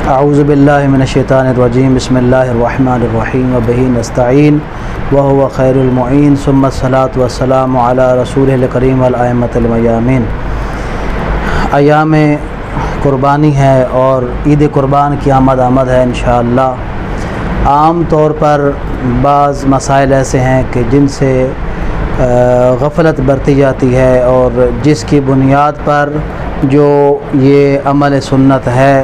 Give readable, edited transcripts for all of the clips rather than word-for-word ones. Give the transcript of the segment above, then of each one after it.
اعوذ باللہ من الشیطان الرجیم بسم اللہ الرحمن الرحیم وبہ نستعین وہو خیر المعین ثم الصلاۃ والسلام علی رسولہ الکریم والائمۃ المیامین۔ ایام قربانی ہے اور عید قربان کی آمد ہے انشاءاللہ۔ عام طور پر بعض مسائل ایسے ہیں کہ جن سے غفلت برتی جاتی ہے اور جس کی بنیاد پر جو یہ عمل سنت ہے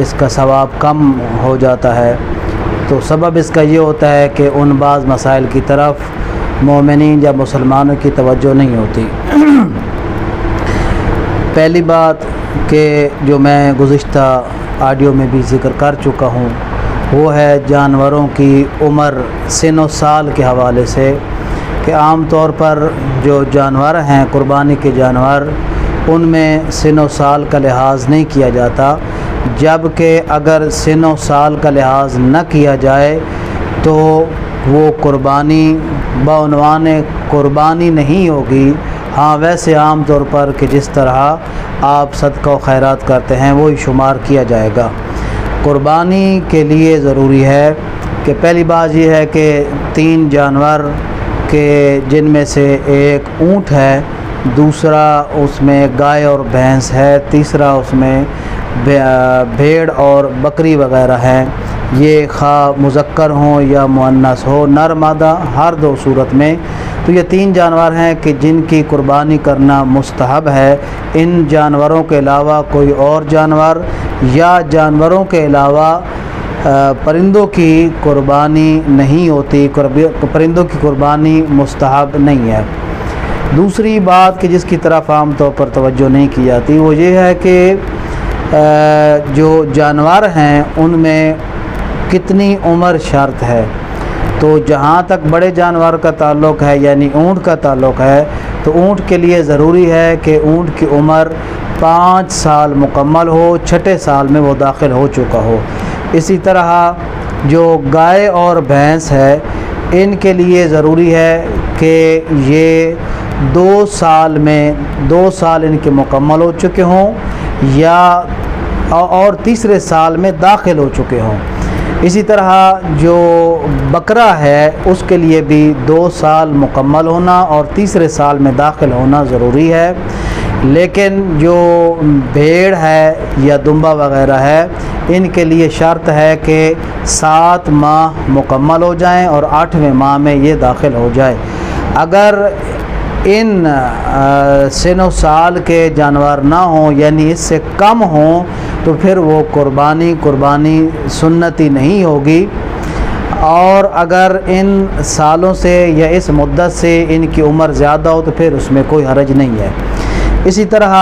اس کا ثواب کم ہو جاتا ہے، تو سبب اس کا یہ ہوتا ہے کہ ان بعض مسائل کی طرف مومنین یا مسلمانوں کی توجہ نہیں ہوتی۔ پہلی بات کہ جو میں گزشتہ آڈیو میں بھی ذکر کر چکا ہوں وہ ہے جانوروں کی عمر سن و سال کے حوالے سے، کہ عام طور پر جو جانور ہیں قربانی کے جانور ان میں سن و سال کا لحاظ نہیں کیا جاتا، جبکہ اگر سن و سال کا لحاظ نہ کیا جائے تو وہ قربانی بعنوان قربانی نہیں ہوگی۔ ہاں ویسے عام طور پر کہ جس طرح آپ صدقہ و خیرات کرتے ہیں وہی شمار کیا جائے گا۔ قربانی کے لیے ضروری ہے کہ پہلی بات یہ ہے کہ 3 جانور کہ جن میں سے ایک اونٹ ہے، دوسرا اس میں گائے اور بھینس ہے، تیسرا اس میں بھیڑ اور بکری وغیرہ ہیں، یہ خواہ مذکر ہوں یا مؤنث ہو، نر مادہ ہر 2 صورت میں، تو یہ 3 جانور ہیں کہ جن کی قربانی کرنا مستحب ہے۔ ان جانوروں کے علاوہ کوئی اور جانور یا جانوروں کے علاوہ پرندوں کی قربانی نہیں ہوتی، پرندوں کی قربانی مستحب نہیں ہے۔ دوسری بات کہ جس کی طرف عام طور پر توجہ نہیں کی جاتی وہ یہ ہے کہ جو جانور ہیں ان میں کتنی عمر شرط ہے۔ تو جہاں تک بڑے جانور کا تعلق ہے یعنی اونٹ کا تعلق ہے تو اونٹ کے لیے ضروری ہے کہ اونٹ کی عمر 5 سال مکمل ہو، 6 سال میں وہ داخل ہو چکا ہو۔ اسی طرح جو گائے اور بھینس ہے ان کے لیے ضروری ہے کہ یہ 2 سال ان کے مکمل ہو چکے ہوں یا اور تیسرے سال میں داخل ہو چکے ہوں۔ اسی طرح جو بکرا ہے اس کے لیے بھی 2 سال مکمل ہونا اور تیسرے سال میں داخل ہونا ضروری ہے۔ لیکن جو بھیڑ ہے یا دمبا وغیرہ ہے ان کے لیے شرط ہے کہ 7 ماہ مکمل ہو جائیں اور 8ویں ماہ میں یہ داخل ہو جائے۔ اگر ان سن و سال کے جانور نہ ہوں یعنی اس سے کم ہوں تو پھر وہ قربانی سنتی نہیں ہوگی، اور اگر ان سالوں سے یا اس مدت سے ان کی عمر زیادہ ہو تو پھر اس میں کوئی حرج نہیں ہے۔ اسی طرح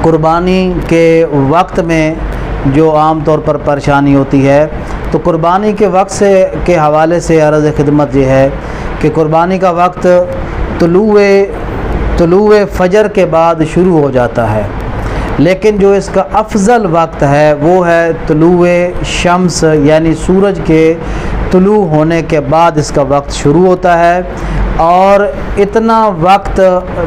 قربانی کے وقت میں جو عام طور پر پریشانی ہوتی ہے تو قربانی کے وقت کے حوالے سے عرض خدمت یہ ہے کہ قربانی کا وقت طلوع فجر کے بعد شروع ہو جاتا ہے، لیکن جو اس کا افضل وقت ہے وہ ہے طلوع شمس یعنی سورج کے طلوع ہونے کے بعد اس کا وقت شروع ہوتا ہے، اور اتنا وقت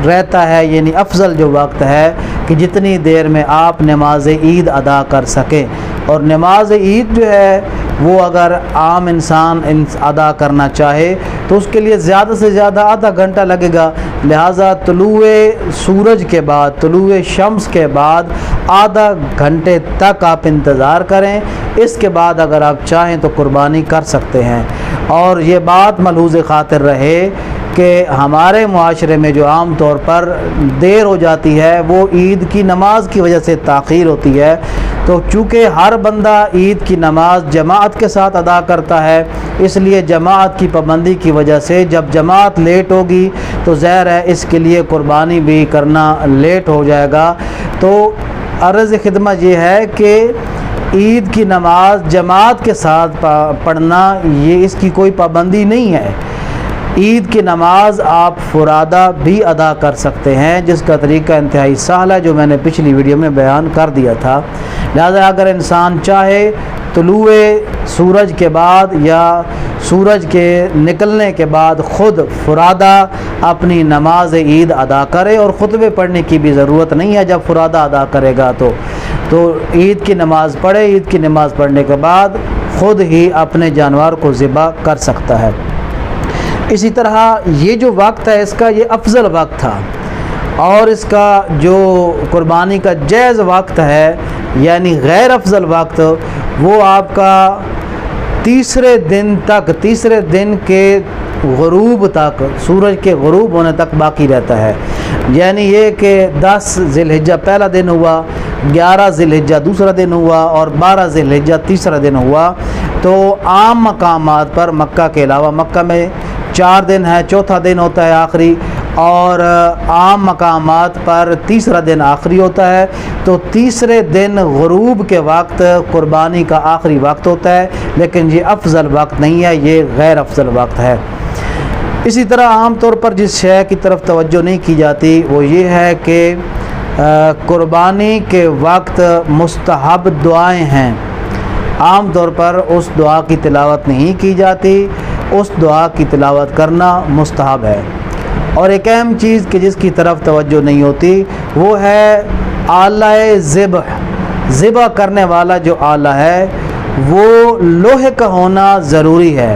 رہتا ہے یعنی افضل جو وقت ہے کہ جتنی دیر میں آپ نماز عید ادا کر سکیں۔ اور نماز عید جو ہے وہ اگر عام انسان ادا کرنا چاہے تو اس کے لیے زیادہ سے زیادہ آدھا گھنٹہ لگے گا، لہٰذا طلوع سورج کے بعد طلوع شمس کے بعد آدھا گھنٹے تک آپ انتظار کریں، اس کے بعد اگر آپ چاہیں تو قربانی کر سکتے ہیں۔ اور یہ بات ملحوظ خاطر رہے کہ ہمارے معاشرے میں جو عام طور پر دیر ہو جاتی ہے وہ عید کی نماز کی وجہ سے تاخیر ہوتی ہے، تو چونکہ ہر بندہ عید کی نماز جماعت کے ساتھ ادا کرتا ہے اس لیے جماعت کی پابندی کی وجہ سے جب جماعت لیٹ ہوگی تو ظاہر ہے اس کے لیے قربانی بھی کرنا لیٹ ہو جائے گا۔ تو عرض خدمت یہ ہے کہ عید کی نماز جماعت کے ساتھ پڑھنا یہ اس کی کوئی پابندی نہیں ہے۔ عید کی نماز آپ فرادہ بھی ادا کر سکتے ہیں جس کا طریقہ انتہائی سہل ہے جو میں نے پچھلی ویڈیو میں بیان کر دیا تھا۔ لہذا اگر انسان چاہے طلوع سورج کے بعد یا سورج کے نکلنے کے بعد خود فرادہ اپنی نماز عید ادا کرے، اور خطبے پڑھنے کی بھی ضرورت نہیں ہے جب فرادہ ادا کرے گا تو، تو عید کی نماز پڑھے، عید کی نماز پڑھنے کے بعد خود ہی اپنے جانور کو ذبح کر سکتا ہے۔ اسی طرح یہ جو وقت ہے اس کا یہ افضل وقت تھا، اور اس کا جو قربانی کا جائز وقت ہے یعنی غیر افضل وقت، وہ آپ کا تیسرے دن کے غروب تک، سورج کے غروب ہونے تک باقی رہتا ہے۔ یعنی یہ کہ 10 ذی الحجہ پہلا دن ہوا، 11 ذی الحجہ دوسرا دن ہوا، اور 12 ذی الحجہ تیسرا دن ہوا، تو عام مقامات پر مکہ کے علاوہ، مکہ میں 4 دن ہے، چوتھا دن ہوتا ہے آخری، اور عام مقامات پر تیسرا دن آخری ہوتا ہے، تو تیسرے دن غروب کے وقت قربانی کا آخری وقت ہوتا ہے، لیکن یہ افضل وقت نہیں ہے، یہ غیر افضل وقت ہے۔ اسی طرح عام طور پر جس شے کی طرف توجہ نہیں کی جاتی وہ یہ ہے کہ قربانی کے وقت مستحب دعائیں ہیں، عام طور پر اس دعا کی تلاوت نہیں کی جاتی، اس دعا کی تلاوت کرنا مستحب ہے۔ اور ایک اہم چیز کہ جس کی طرف توجہ نہیں ہوتی وہ ہے آلہ ذبح کرنے والا جو آلہ ہے وہ لوہے کا ہونا ضروری ہے۔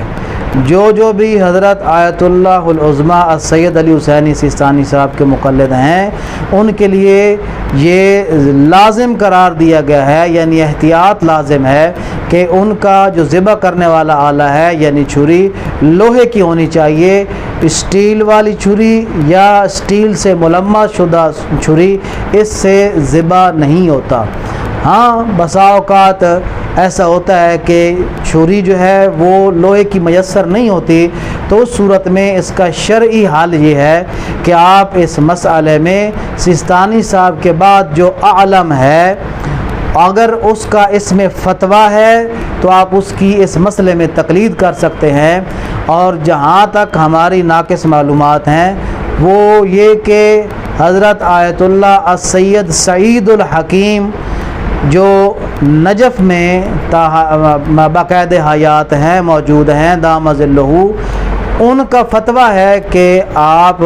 جو بھی حضرت آیت اللہ العظمیٰ السید علی حسینی سیستانی صاحب کے مقلد ہیں ان کے لیے یہ لازم قرار دیا گیا ہے، یعنی احتیاط لازم ہے کہ ان کا جو ذبح کرنے والا آلہ ہے یعنی چھری لوہے کی ہونی چاہیے، اسٹیل والی چھری یا اسٹیل سے ملمس شدہ چھری اس سے ذبح نہیں ہوتا۔ ہاں بسا اوقات ایسا ہوتا ہے کہ چھری جو ہے وہ لوہے کی میسر نہیں ہوتی، تو اس صورت میں اس کا شرعی حل یہ ہے کہ آپ اس مسئلے میں سیستانی صاحب کے بعد جو عالم ہے اگر اس کا اس میں فتویٰ ہے تو آپ اس کی اس مسئلے میں تقلید کر سکتے ہیں۔ اور جہاں تک ہماری ناقص معلومات ہیں وہ یہ کہ حضرت آیت اللہ السید سعید الحکیم جو نجف میں باقاعدہ حیات ہیں، موجود ہیں، دام ظلہ، ان کا فتویٰ ہے کہ آپ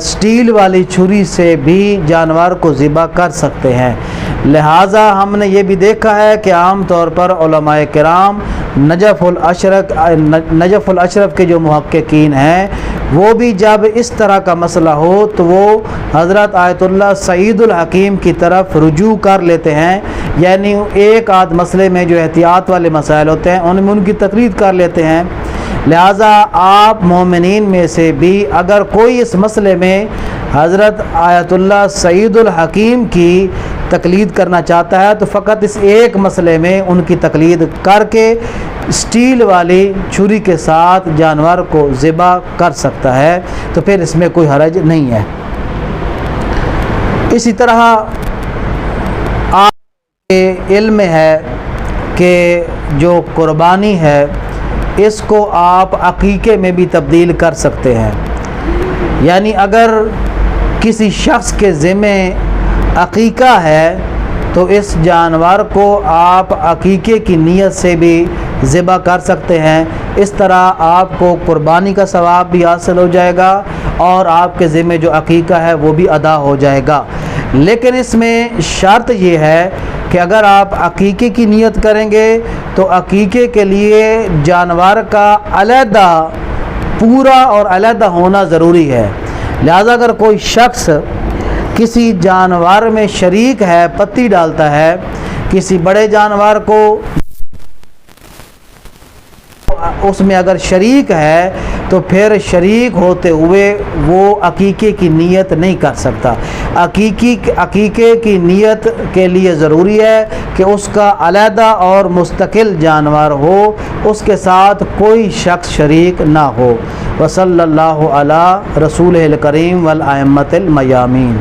سٹیل والی چھری سے بھی جانور کو ذبح کر سکتے ہیں۔ لہٰذا ہم نے یہ بھی دیکھا ہے کہ عام طور پر علماء کرام نجف الاشرف کے جو محققین ہیں وہ بھی جب اس طرح کا مسئلہ ہو تو وہ حضرت آیت اللہ سعید الحکیم کی طرف رجوع کر لیتے ہیں، یعنی ایک آدھ مسئلے میں جو احتیاط والے مسائل ہوتے ہیں ان میں ان کی تقلید کر لیتے ہیں۔ لہٰذا آپ مومنین میں سے بھی اگر کوئی اس مسئلے میں حضرت آیت اللہ سعید الحکیم کی تقلید کرنا چاہتا ہے تو فقط اس ایک مسئلے میں ان کی تقلید کر کے اسٹیل والی چھری کے ساتھ جانور کو ذبح کر سکتا ہے، تو پھر اس میں کوئی حرج نہیں ہے۔ اسی طرح آپ کے علم میں ہے کہ جو قربانی ہے اس کو آپ عقیقے میں بھی تبدیل کر سکتے ہیں، یعنی اگر کسی شخص کے ذمہ عقیقہ ہے تو اس جانور کو آپ عقیقے کی نیت سے بھی ذبح کر سکتے ہیں، اس طرح آپ کو قربانی کا ثواب بھی حاصل ہو جائے گا اور آپ کے ذمہ جو عقیقہ ہے وہ بھی ادا ہو جائے گا۔ لیکن اس میں شرط یہ ہے کہ اگر آپ عقیقے کی نیت کریں گے تو عقیقے کے لیے جانور کا علیحدہ پورا اور علیحدہ ہونا ضروری ہے۔ لہذا اگر کوئی شخص کسی جانور میں شریک ہے، پتی ڈالتا ہے کسی بڑے جانور کو، اس میں اگر شریک ہے تو پھر شریک ہوتے ہوئے وہ عقیقے کی نیت نہیں کر سکتا۔ عقیقے کی نیت کے لیے ضروری ہے کہ اس کا علیحدہ اور مستقل جانور ہو، اس کے ساتھ کوئی شخص شریک نہ ہو۔ وصلی اللہ علی رسول الکریم والائمۃ المیامین۔